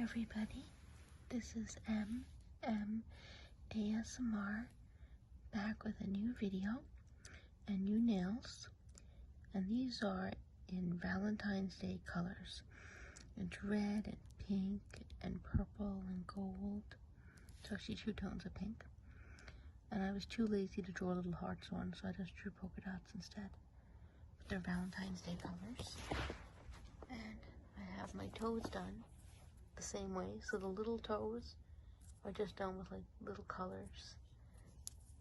everybody, this is ASMR back with a new video and new nails, and these are in Valentine's Day colors. It's red and pink and purple and gold. It's actually two tones of pink, and I was too lazy to draw little hearts on, so I just drew polka dots instead. But they're Valentine's Day colors, and I have my toes done the same way. So the little toes are just done with like little colors,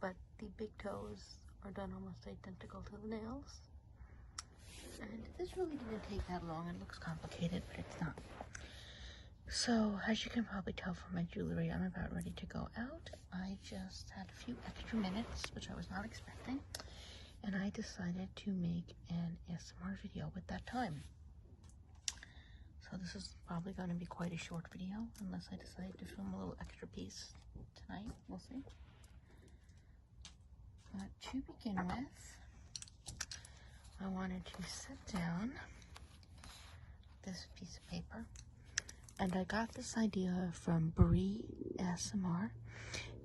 but the big toes are done almost identical to the nails. And this really didn't take that long. It looks complicated, but it's not. So as you can probably tell from my jewelry, I'm about ready to go out. I just had a few extra minutes, which I was not expecting, and I decided to make an ASMR video with that time. So this is probably going to be quite a short video, unless I decide to film a little extra piece tonight. We'll see. But to begin with, I wanted to sit down this piece of paper, and I got this idea from Bree ASMR.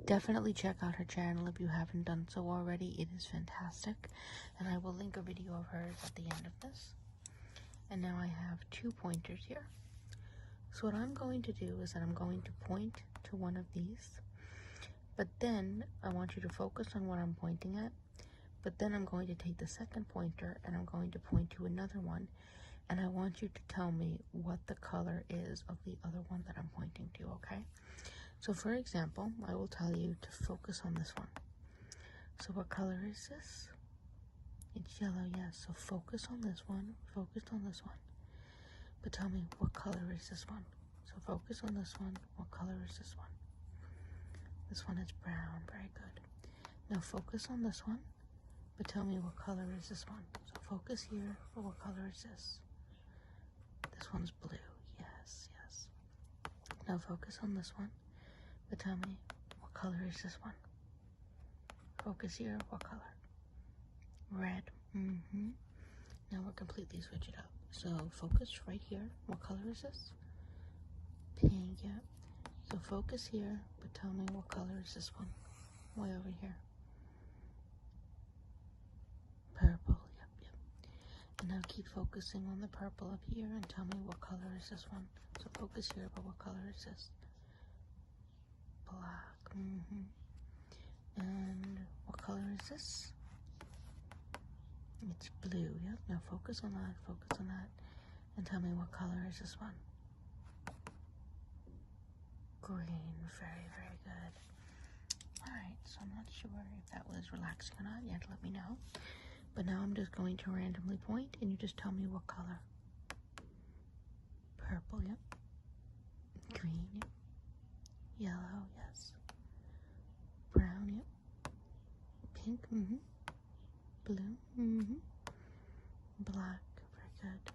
Definitely check out her channel if you haven't done so already. It is fantastic, and I will link a video of hers at the end of this. And now I have 2 pointers here. So what I'm going to do is that I'm going to point to one of these, but then I want you to focus on what I'm pointing at. But then I'm going to take the second pointer and I'm going to point to another one, and I want you to tell me what the color is of the other one that I'm pointing to, okay? So for example, I will tell you to focus on this one. So what color is this? It's yellow, yes. So focus on this one, focus on this one. But tell me, what color is this one? So focus on this one, what color is this one? This one is brown, very good. Now focus on this one, but tell me, what color is this one? So focus here, but what color is this? This one's blue, yes, yes. Now focus on this one, but tell me, what color is this one? Focus here, what color? Red. Now we'll completely switch it up. So focus right here. What color is this? Pink, yeah. So focus here, but tell me, what color is this one? Way over here. Purple, yep. And now keep focusing on the purple up here and tell me, what color is this one? So focus here, but what color is this? Black. And what color is this? It's blue, yep. Now focus on that, and tell me, what color is this one? Green, very, very good. Alright, so I'm not sure if that was relaxing or not yet, let me know. But now I'm just going to randomly point, and you just tell me what color. Purple, yep. Green, yep. Yellow, yes. Brown, yep. Pink, Blue, Black, very good.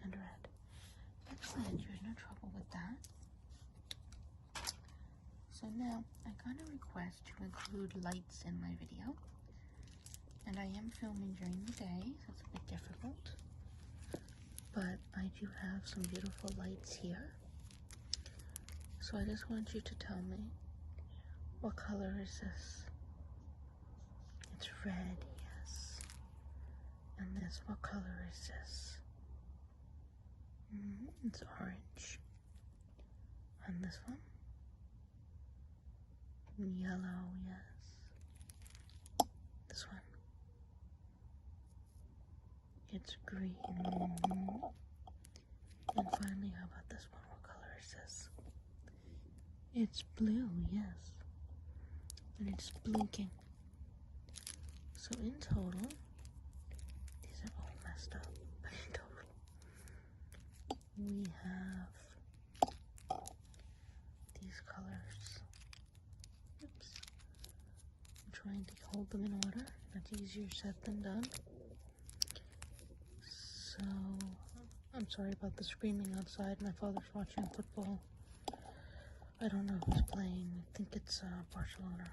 And red. Excellent, there's no trouble with that. So now, I got a request to include lights in my video. And I am filming during the day, so it's a bit difficult. But I do have some beautiful lights here. So I just want you to tell me, what color is this? It's red, yes. And this, what color is this? It's orange. And this one? Yellow, yes. This one? It's green. And finally, how about this one? What color is this? It's blue, yes. And it's blinking. So in total, these are all messed up, but in total, we have these colors. Oops. I'm trying to hold them in order. That's easier said than done. So, I'm sorry about the screaming outside. My father's watching football. I don't know who's playing. I think it's Barcelona.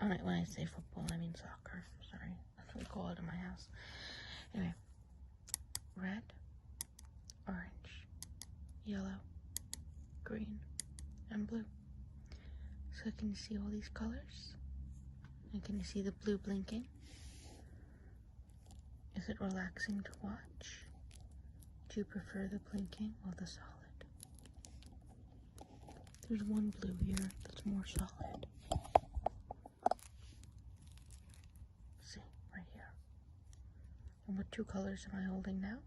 Alright, when I say football, I mean soccer. Sorry, that's what we call it in my house. Anyway, red, orange, yellow, green, and blue. So can you see all these colors? And can you see the blue blinking? Is it relaxing to watch? Do you prefer the blinking or the solid? There's one blue here that's more solid. See, right here. And what two colors am I holding now?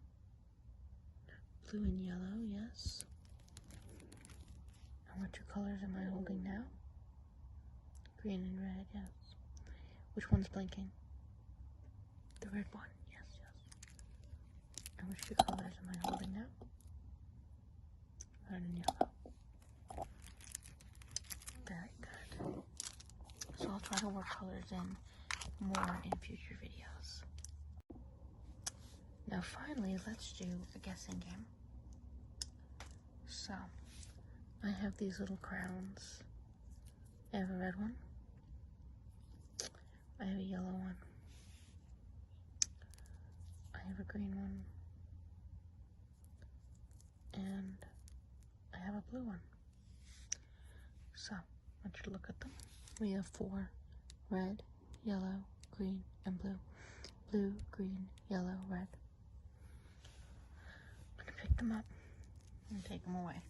Blue and yellow, yes. And what two colors am I holding now? Green and red, yes. Which one's blinking? The red one, yes, yes. And which two colors am I holding now? Red and yellow. Very good. So I'll try to work colors in more in future videos. Now finally, let's do a guessing game. So, I have these little crowns. I have a red one. I have a yellow one. I have a green one. And I have a blue one. So, I want you to look at them. We have 4: red, yellow, green, and blue. Blue, green, yellow, red. I'm going to pick them up and take them away.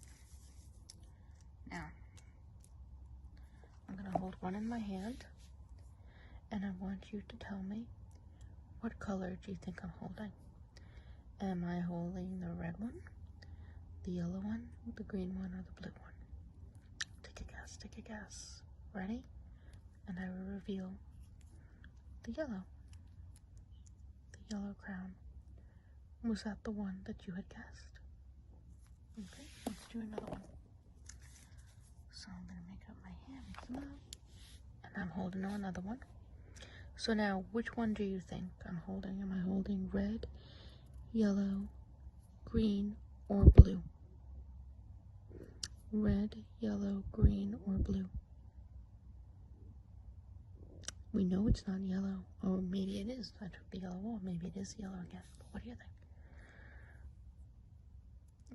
Now, I'm going to hold one in my hand, and I want you to tell me, what color do you think I'm holding? Am I holding the red one, the yellow one, the green one, or the blue one? Take a guess, take a guess. Ready? And I will reveal the yellow crown. Was that the one that you had guessed? Okay, let's do another one. So I'm going to make up my hand, mix them up, and I'm holding on another one. So now, which one do you think I'm holding? Am I holding red, yellow, green, or blue? Red, yellow, green, or blue? We know it's not yellow. Or maybe it is. I took the yellow off. Maybe it is yellow again. But what do you think?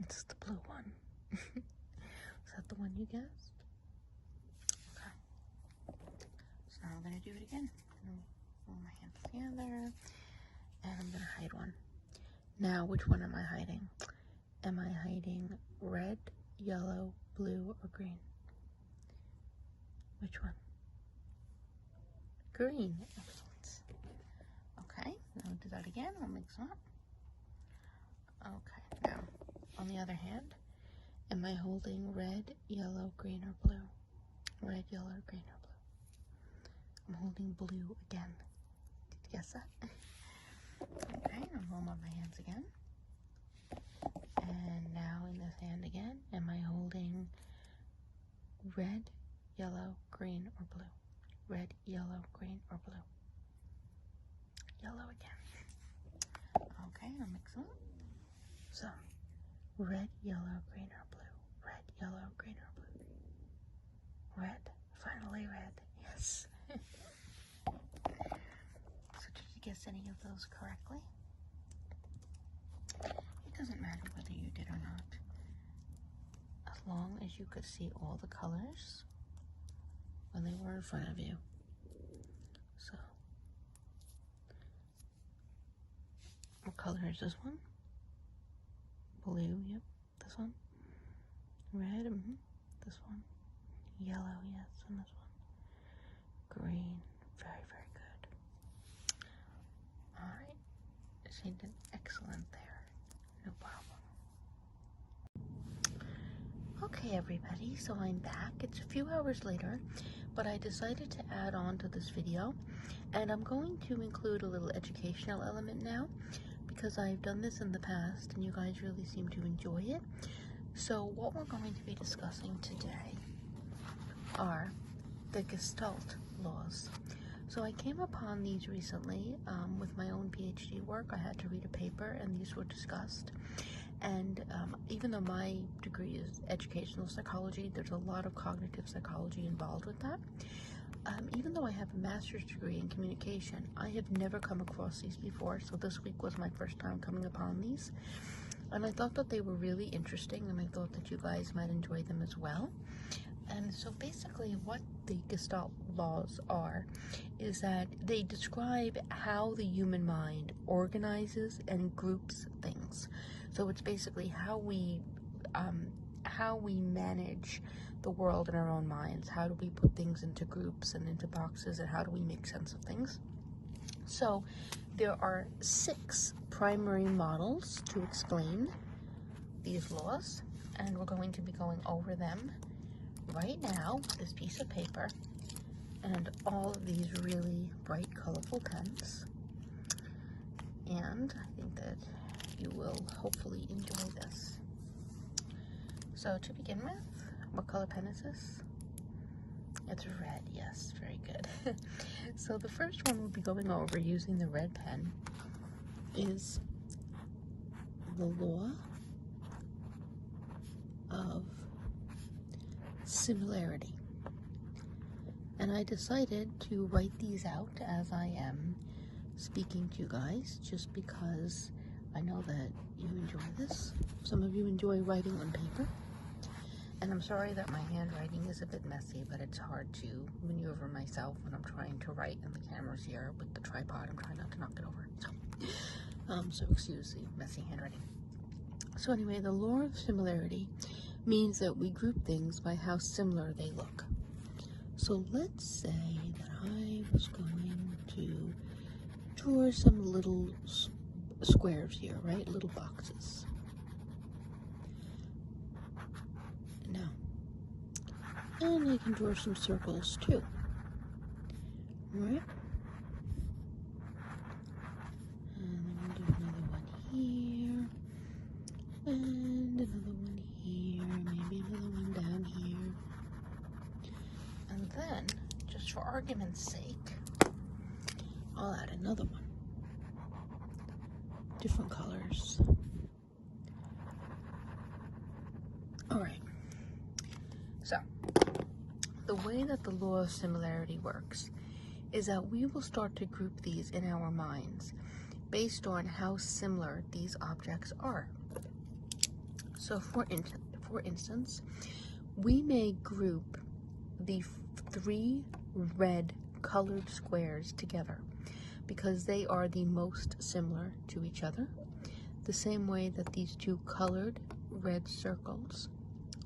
It's the blue one. Is that the one you guessed? Okay. So now I'm going to do it again. I'm going to roll my hands together. And I'm going to hide one. Now, which one am I hiding? Am I hiding red, yellow, blue, or green? Which one? Green. Excellent. Okay, now I'll do that again. I'll mix them up. Okay, now, on the other hand, am I holding red, yellow, green, or blue? Red, yellow, green, or blue? I'm holding blue again. Did you guess that? Okay, I'm holding up my hands again. And now in this hand again, am I holding red, yellow, green, or blue? Red, yellow, green, or blue? Yellow again. Okay, I'll mix them up. So, red, yellow, green, or blue? Red, yellow, green, or blue? Red. Finally red. Yes. So did you guess any of those correctly? It doesn't matter whether you did or not. As long as you could see all the colors when they were in front of you. So, what color is this one? Blue, yep. This one? Red, This one? Yellow, yes, and this one. Green, very, very good. Alright, she did excellent there. No problem. Okay, everybody, so I'm back. It's a few hours later, but I decided to add on to this video, and I'm going to include a little educational element now, because I've done this in the past, and you guys really seem to enjoy it. So what we're going to be discussing today are the Gestalt laws. So I came upon these recently with my own PhD work. I had to read a paper, and these were discussed. And even though my degree is educational psychology, there's a lot of cognitive psychology involved with that. Even though I have a master's degree in communication, I have never come across these before, so this week was my first time coming upon these. And I thought that they were really interesting, and I thought that you guys might enjoy them as well. And so basically what the Gestalt laws are is that they describe how the human mind organizes and groups things. So it's basically how we manage the world in our own minds. How do we put things into groups and into boxes, and how do we make sense of things? So there are 6 primary models to explain these laws, and we're going to be going over them right now, this piece of paper and all of these really bright, colorful pens. And I think that you will hopefully enjoy this. So to begin with, what color pen is this? It's red, yes, very good. So the first one we'll be going over using the red pen is the law of similarity. And I decided to write these out as I am speaking to you guys, just because I know that you enjoy this. Some of you enjoy writing on paper. And I'm sorry that my handwriting is a bit messy, but it's hard to maneuver myself when I'm trying to write, and the camera's here with the tripod. I'm trying not to knock it over. So excuse the messy handwriting. So anyway, the law of similarity means that we group things by how similar they look. So let's say that I was going to draw some little squares here, right? Little boxes. Now, and I can draw some circles too, right? And I'm going to do another one here, and another one here, maybe another one down here. And then, just for argument's sake, I'll add another one. Different colors. Alright. So, the way that the law of similarity works is that we will start to group these in our minds based on how similar these objects are. So, for instance, we may group the 3 red colored squares together because they are the most similar to each other, the same way that these 2 colored red circles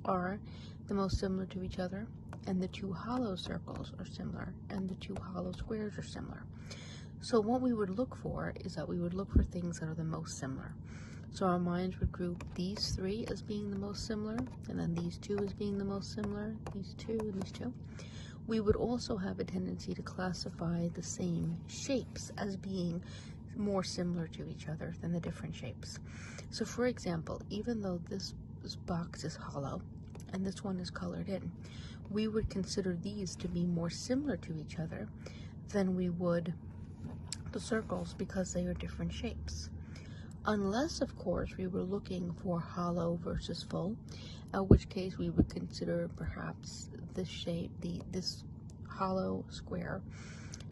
are the most similar to each other, and the 2 hollow circles are similar, and the 2 hollow squares are similar. So what we would look for is that we would look for things that are the most similar. So our minds would group these 3 as being the most similar, and then these 2 as being the most similar, these 2 and these 2. We would also have a tendency to classify the same shapes as being more similar to each other than the different shapes. So for example, even though this box is hollow and this one is colored in, we would consider these to be more similar to each other than we would the circles, because they are different shapes. Unless, of course, we were looking for hollow versus full, in which case we would consider perhaps this shape, this hollow square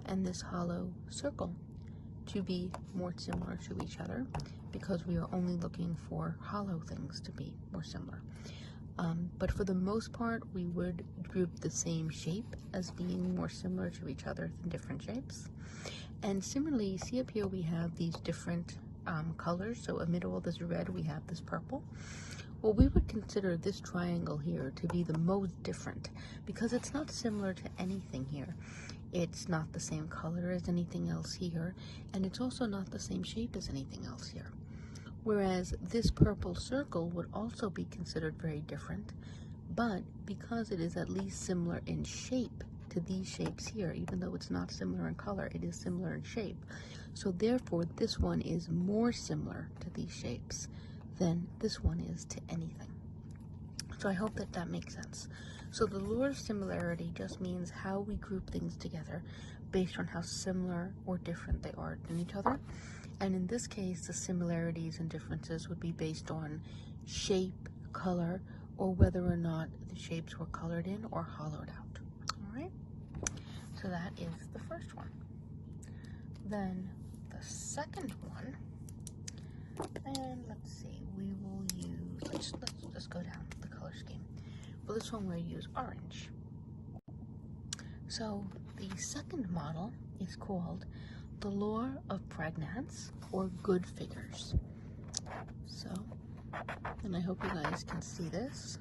and this hollow circle to be more similar to each other, because we are only looking for hollow things to be more similar. But for the most part, we would group the same shape as being more similar to each other than different shapes. And similarly, see up here we have these different colors. So amid all this red, we have this purple. Well, we would consider this triangle here to be the most different, because it's not similar to anything here. It's not the same color as anything else here, and it's also not the same shape as anything else here. Whereas this purple circle would also be considered very different, but because it is at least similar in shape to these shapes here, even though it's not similar in color, it is similar in shape. So therefore, this one is more similar to these shapes than this one is to anything. So I hope that that makes sense. So the law of similarity just means how we group things together based on how similar or different they are than each other. And in this case, the similarities and differences would be based on shape, color, or whether or not the shapes were colored in or hollowed out. All right? So that is the first one. Then the second one And let's see, we will use, let's just go down the color scheme. For this one, we'll use orange. So the second model is called the Lure of Pregnance, or Good Figures. So, and I hope you guys can see this.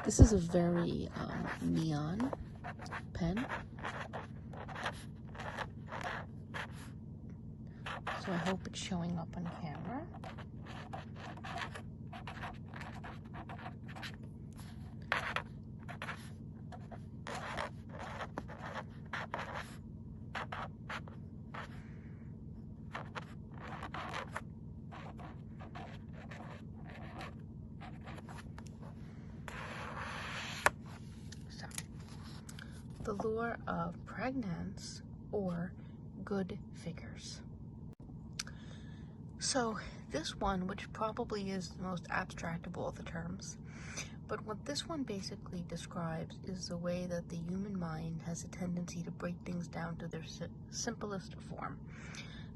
This is a very neon pen. So I hope it's showing up on camera. So, the Lure of Pregnance, or Good Figures. So this one, which probably is the most abstract of all the terms, but what this one basically describes is the way that the human mind has a tendency to break things down to their simplest form.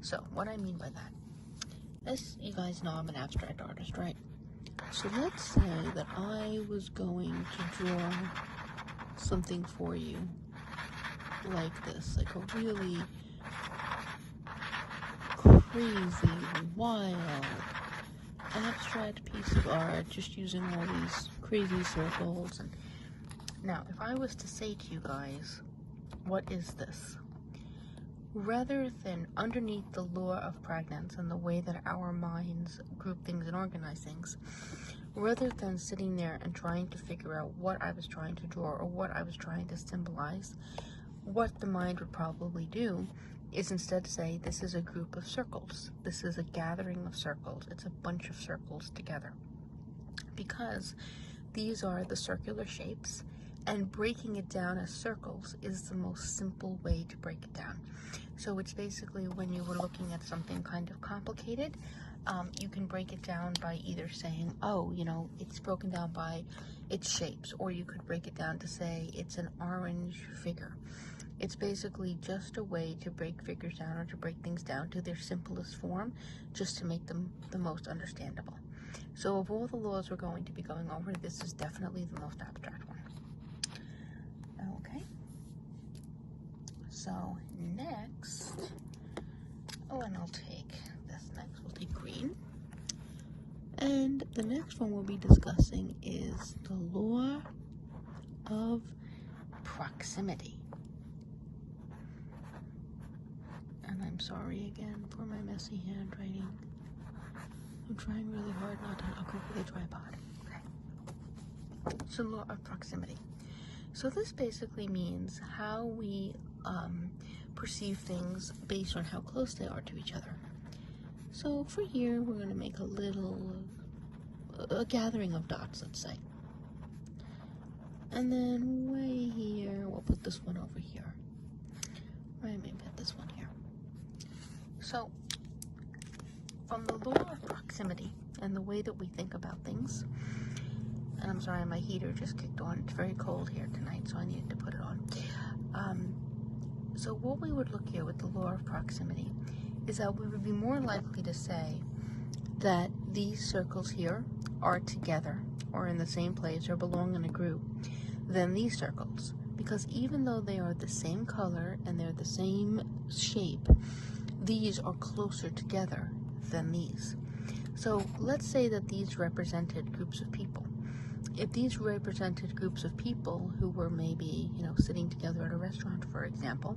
So what I mean by that, as you guys know, I'm an abstract artist, right? So let's say that I was going to draw something for you like this, like a really crazy, wild, abstract piece of art, just using all these crazy circles. And now, if I was to say to you guys, what is this? Rather than underneath the lure of pregnance and the way that our minds group things and organize things, rather than sitting there and trying to figure out what I was trying to draw or what I was trying to symbolize, what the mind would probably do is instead say, this is a group of circles. This is a gathering of circles. It's a bunch of circles together. Because these are the circular shapes, and breaking it down as circles is the most simple way to break it down. So it's basically when you were looking at something kind of complicated, you can break it down by either saying, oh, you know, it's broken down by its shapes, or you could break it down to say it's an orange figure. It's basically just a way to break figures down, or to break things down to their simplest form, just to make them the most understandable. So of all the laws we're going to be going over, this is definitely the most abstract one. Okay. So next, oh, and I'll take this next. We'll take green. And the next one we'll be discussing is the law of proximity. And I'm sorry again for my messy handwriting. I'm trying really hard not to knock over the tripod. Okay. So law of proximity. So this basically means how we perceive things based on how close they are to each other. So for here, we're going to make a gathering of dots, let's say. And then way here, we'll put this one over here. Right, maybe put this one here. So from the law of proximity and the way that we think about things, and I'm sorry, my heater just kicked on. It's very cold here tonight, so I needed to put it on. So what we would look here with the law of proximity is that we would be more likely to say that these circles here are together, or in the same place, or belong in a group, than these circles. Because even though they are the same color and they're the same shape, these are closer together than these. So let's say that these represented groups of people. If these represented groups of people who were maybe, you know, sitting together at a restaurant, for example,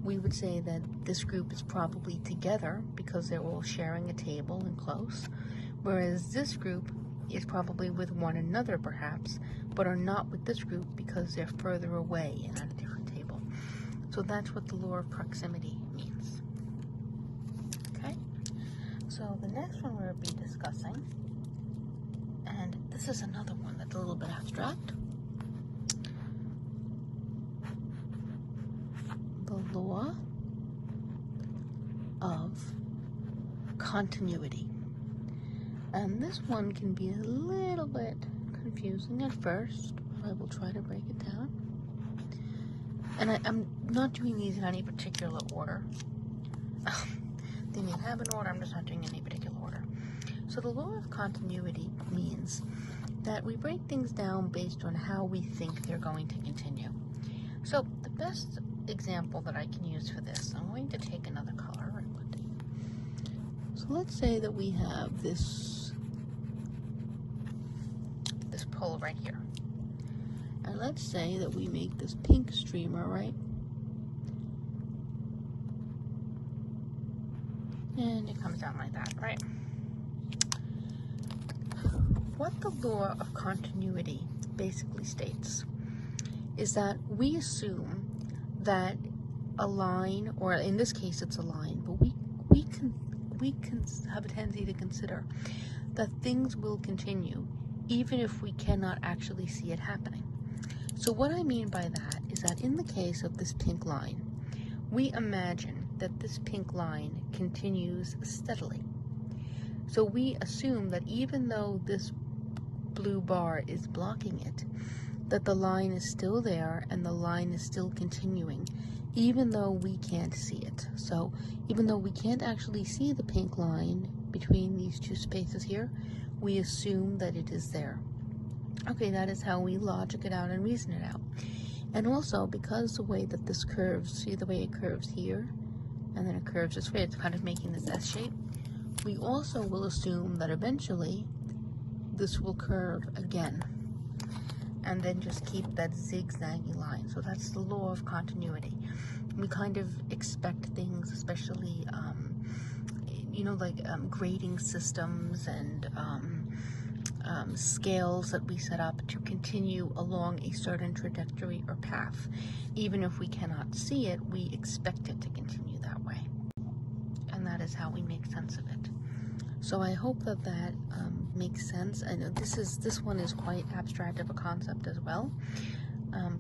we would say that this group is probably together because they're all sharing a table and close, whereas this group is probably with one another perhaps, but are not with this group because they're further away and at a different table. So that's what the law of proximity means. Okay, so the next one we'll be discussing, and this is another one that's a little bit abstract. The law of continuity. And this one can be a little bit confusing at first, but I will try to break it down. And I'm not doing these in any particular order. They may have an order, I'm just not doing any particular order. So the law of continuity means that we break things down based on how we think they're going to continue. So the best example that I can use for this, I'm going to take another color. So let's say that we have this pole right here. And let's say that we make this pink streamer, right? And it comes down like that, right? What the law of continuity basically states is that we assume that a line, or in this case it's a line, but we can have a tendency to consider that things will continue even if we cannot actually see it happening. So what I mean by that is that in the case of this pink line, we imagine that this pink line continues steadily. So we assume that even though this blue bar is blocking it, that the line is still there and the line is still continuing, even though we can't see it. So even though we can't actually see the pink line between these two spaces here, we assume that it is there. Okay, that is how we logic it out and reason it out. And also, because the way that this curves, see the way it curves here, and then it curves this way, it's kind of making this S shape, we also will assume that eventually this will curve again, and then just keep that zigzaggy line. So that's the law of continuity. We kind of expect things, especially, grading systems and scales that we set up to continue along a certain trajectory or path. Even if we cannot see it, we expect it to continue that way. And that is how we make sense of it. So I hope that makes sense. I know this one is quite abstract of a concept as well,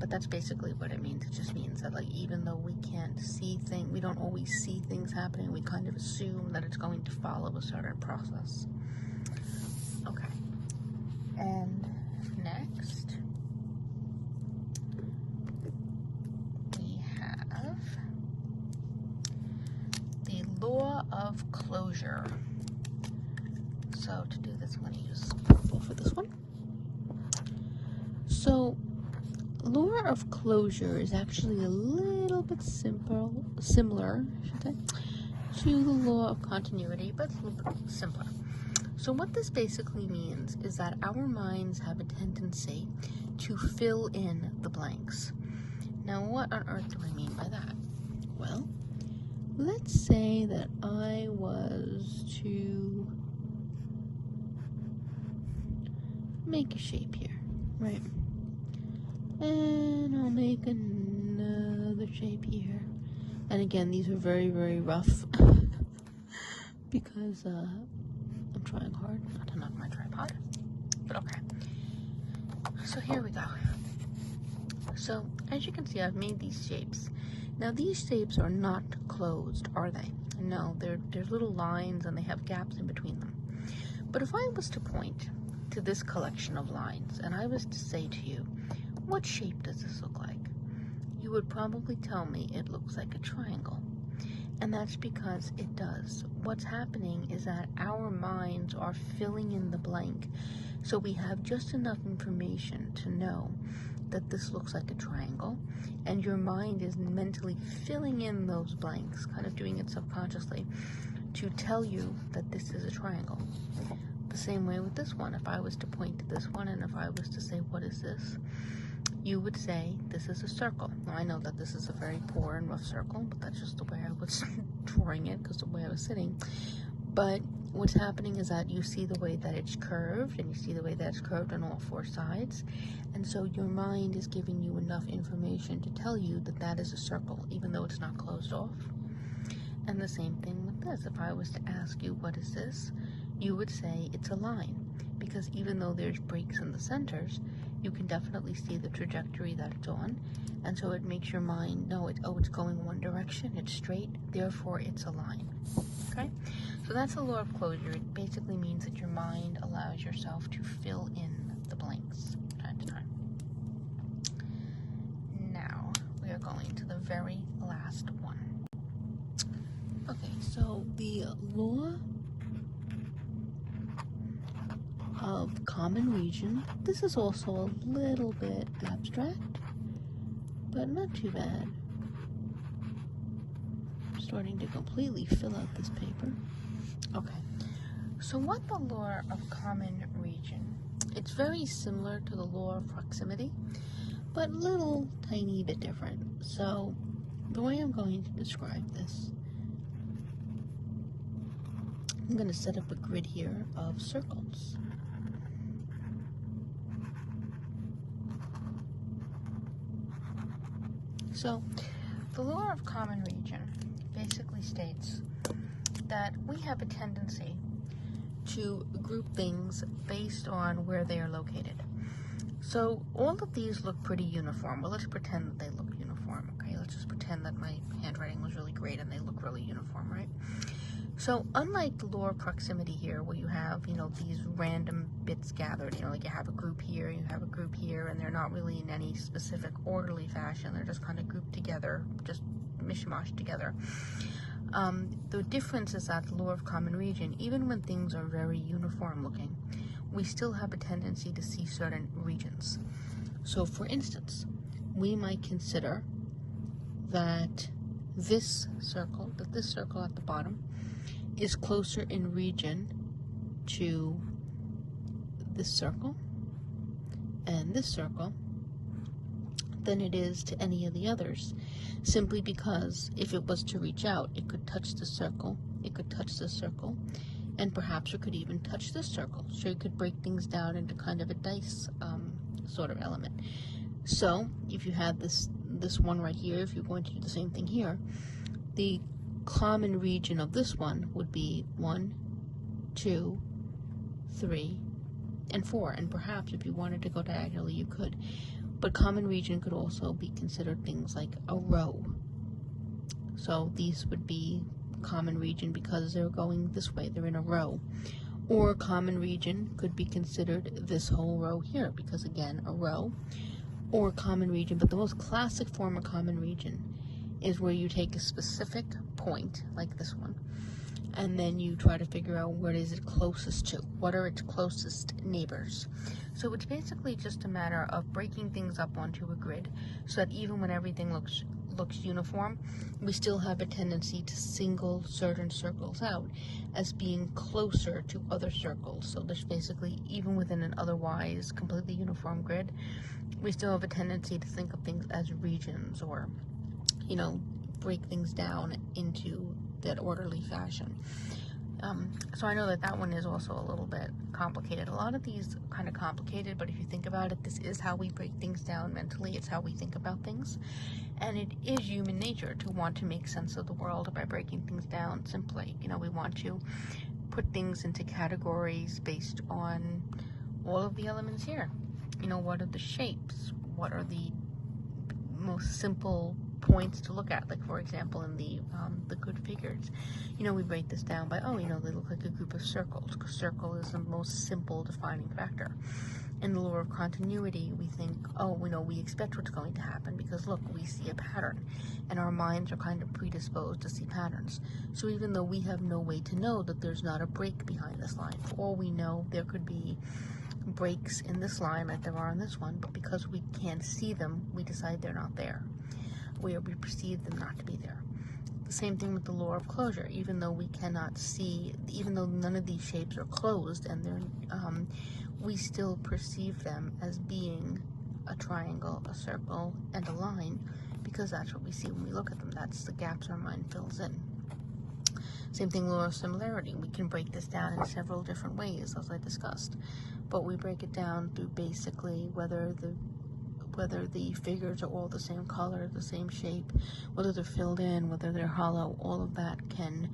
but that's basically what it means. It just means that, like, even though we can't see things, we don't always see things happening, we kind of assume that it's going to follow a certain process. Okay. And next, we have the law of closure. So to do this, I'm going to use purple for this one. So law of closure is actually a little bit similar, to the law of continuity, but it's a little bit simpler. So what this basically means is that our minds have a tendency to fill in the blanks. Now, what on earth do I mean by that? Well, let's say that I was to make a shape here, right? And I'll make another shape here. And again, these are very, very rough because I'm trying hard not to knock my tripod, but okay. So here we go. So as you can see, I've made these shapes. Now these shapes are not closed, are they? No, they're little lines and they have gaps in between them. But if I was to point to this collection of lines and I was to say to you, what shape does this look like? You would probably tell me it looks like a triangle. And that's because it does. What's happening is that our minds are filling in the blank. So we have just enough information to know that this looks like a triangle, and your mind is mentally filling in those blanks, kind of doing it subconsciously, to tell you that this is a triangle. The same way with this one. If I was to point to this one, and if I was to say, what is this? You would say, this is a circle. Now, I know that this is a very poor and rough circle, but that's just the way I was drawing it, because the way I was sitting. But what's happening is that you see the way that it's curved, and you see the way that it's curved on all four sides. And so your mind is giving you enough information to tell you that that is a circle, even though it's not closed off. And the same thing with this. If I was to ask you, what is this? You would say it's a line, because even though there's breaks in the centers, you can definitely see the trajectory that it's on, and so it makes your mind know it's going one direction, it's straight, therefore it's a line. Okay? So that's the law of closure. It basically means that your mind allows yourself to fill in the blanks time to time. Now, we are going to the very last one. Okay, so the law common region. This is also a little bit abstract, but not too bad. I'm starting to completely fill out this paper. Okay, so what the law of common region? It's very similar to the law of proximity, but a little tiny bit different. So the way I'm going to describe this, I'm going to set up a grid here of circles. So the law of common region basically states that we have a tendency to group things based on where they are located. So all of these look pretty uniform. Well, let's pretend that they look uniform, okay? Let's just pretend that my handwriting was really great and they look really uniform, right? So unlike the law of proximity here, where you have, these random bits gathered, like you have a group here, you have a group here, and they're not really in any specific orderly fashion. They're just kind of grouped together, just mishmash together. The difference is that the law of common region, even when things are very uniform looking, we still have a tendency to see certain regions. So for instance, we might consider that this circle at the bottom is closer in region to this circle and this circle than it is to any of the others, simply because if it was to reach out, it could touch the circle, it could touch this circle, and perhaps it could even touch this circle. So you could break things down into kind of a dice sort of element. So if you had this one right here, if you're going to do the same thing here, the common region of this one would be 1, 2, 3, and 4. And perhaps if you wanted to go diagonally, you could. But common region could also be considered things like a row. So these would be common region because they're going this way, they're in a row. Or common region could be considered this whole row here, because again, a row. Or common region, but the most classic form of common region is where you take a specific point, like this one, and then you try to figure out what is it closest to, what are its closest neighbors. So it's basically just a matter of breaking things up onto a grid, so that even when everything looks uniform, we still have a tendency to single certain circles out as being closer to other circles. So there's basically, even within an otherwise completely uniform grid, we still have a tendency to think of things as regions, or break things down into that orderly fashion. So I know that one is also a little bit complicated. A lot of these are kind of complicated, but if you think about it, this is how we break things down mentally. It's how we think about things. And it is human nature to want to make sense of the world by breaking things down simply. We want to put things into categories based on all of the elements here. What are the shapes? What are the most simple points to look at? Like, for example, in the good figures, we break this down by, they look like a group of circles, because circle is the most simple defining factor. In the law of continuity, we think, we expect what's going to happen because, look, we see a pattern, and our minds are kind of predisposed to see patterns. So even though we have no way to know that there's not a break behind this line, for all we know, there could be breaks in this line like there are in this one, but because we can't see them, we decide they're not there, where we perceive them not to be there. The same thing with the law of closure. Even though we cannot see, even though none of these shapes are closed, and they're we still perceive them as being a triangle, a circle, and a line, because that's what we see when we look at them. That's the gaps our mind fills in. Same thing, law of similarity. We can break this down in several different ways, as I discussed, but we break it down through basically whether the figures are all the same color, the same shape, whether they're filled in, whether they're hollow. All of that can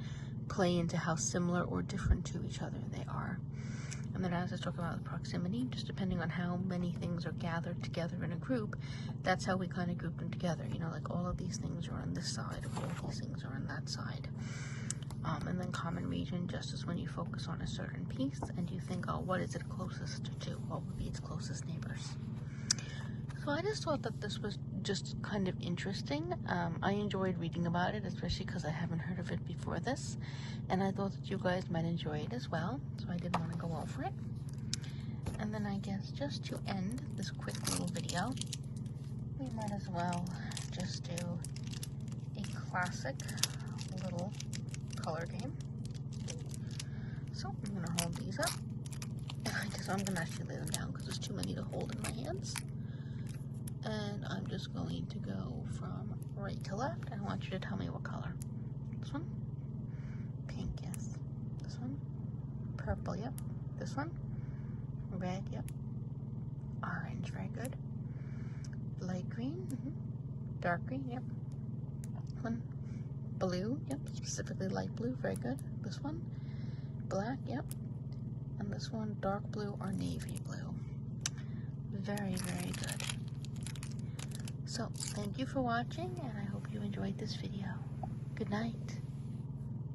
play into how similar or different to each other they are. And then as I talk about proximity, just depending on how many things are gathered together in a group, that's how we kind of group them together. Like all of these things are on this side, all of these things are on that side. And then common region, just as when you focus on a certain piece and you think, what is it closest to? What would be its closest neighbors? So I just thought that this was just kind of interesting. I enjoyed reading about it, especially because I haven't heard of it before this. And I thought that you guys might enjoy it as well. So I did want to go over it. And then I guess just to end this quick little video, we might as well just do a classic little color game. So I'm gonna hold these up. I'm gonna actually lay them down because there's too many to hold in my hands. And I'm just going to go from right to left. I want you to tell me what color. This one? Pink, yes. This one? Purple, yep. This one? Red, yep. Orange, very good. Light green, dark green, yep. One, blue, yep, specifically light blue, very good. This one, black, yep. And this one, dark blue or navy blue. Very, very good. So, thank you for watching, and I hope you enjoyed this video. Good night.